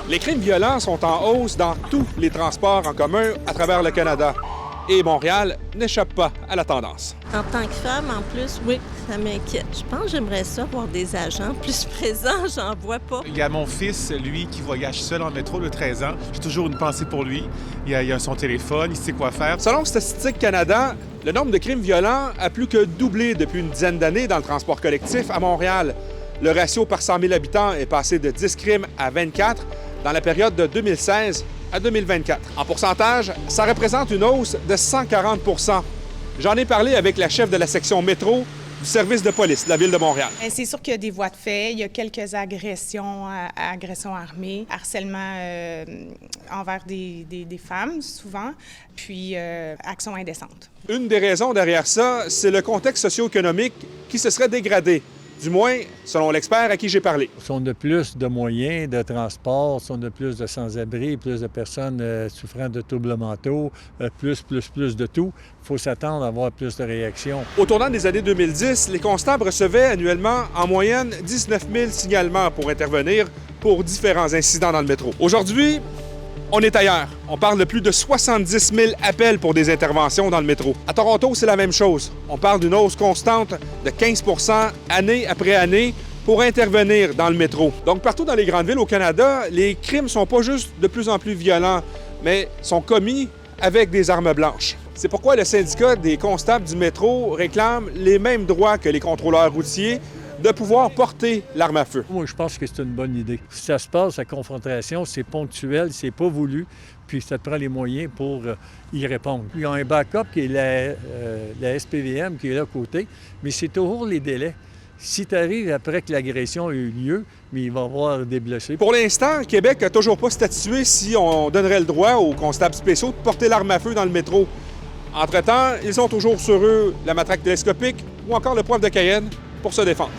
Les crimes violents sont en hausse dans tous les transports en commun à travers le Canada. Et Montréal n'échappe pas à la tendance. En tant que femme, en plus, oui, ça m'inquiète. Je pense que j'aimerais ça voir des agents plus présents. J'en vois pas. Il y a mon fils, lui, qui voyage seul en métro de 13 ans. J'ai toujours une pensée pour lui. Il a son téléphone, il sait quoi faire. Selon Statistique Canada, le nombre de crimes violents a plus que doublé depuis une dizaine d'années dans le transport collectif à Montréal. Le ratio par 100 000 habitants est passé de 10 crimes à 24 dans la période de 2016 à 2024. En pourcentage, ça représente une hausse de 140 %. J'en ai parlé avec la chef de la section métro du service de police de la Ville de Montréal. C'est sûr qu'il y a des voies de fait, il y a quelques agressions armées, harcèlement envers des femmes souvent, puis actions indécentes. Une des raisons derrière ça, c'est le contexte socio-économique qui se serait dégradé. Du moins, selon l'expert à qui j'ai parlé. Si on a plus de moyens de transport, si on a plus de sans-abri, plus de personnes souffrant de troubles mentaux, plus de tout, il faut s'attendre à avoir plus de réactions. Au tournant des années 2010, les constables recevaient annuellement en moyenne 19 000 signalements pour intervenir pour différents incidents dans le métro. Aujourd'hui, on est ailleurs. On parle de plus de 70 000 appels pour des interventions dans le métro. À Toronto, c'est la même chose. On parle d'une hausse constante de 15 % année après année pour intervenir dans le métro. Donc, partout dans les grandes villes au Canada, les crimes sont pas juste de plus en plus violents, mais sont commis avec des armes blanches. C'est pourquoi le syndicat des constables du métro réclame les mêmes droits que les contrôleurs routiers de pouvoir porter l'arme à feu. Moi, je pense que c'est une bonne idée. Si ça se passe, la confrontation, c'est ponctuel, c'est pas voulu, puis ça te prend les moyens pour y répondre. Il y a un backup qui est la SPVM qui est là à côté, mais c'est toujours les délais. Si tu arrives après que l'agression a eu lieu, mais il va y avoir des blessés. Pour l'instant, Québec n'a toujours pas statué si on donnerait le droit aux constables spéciaux de porter l'arme à feu dans le métro. Entre-temps, ils ont toujours sur eux la matraque télescopique ou encore le poivre de Cayenne pour se défendre.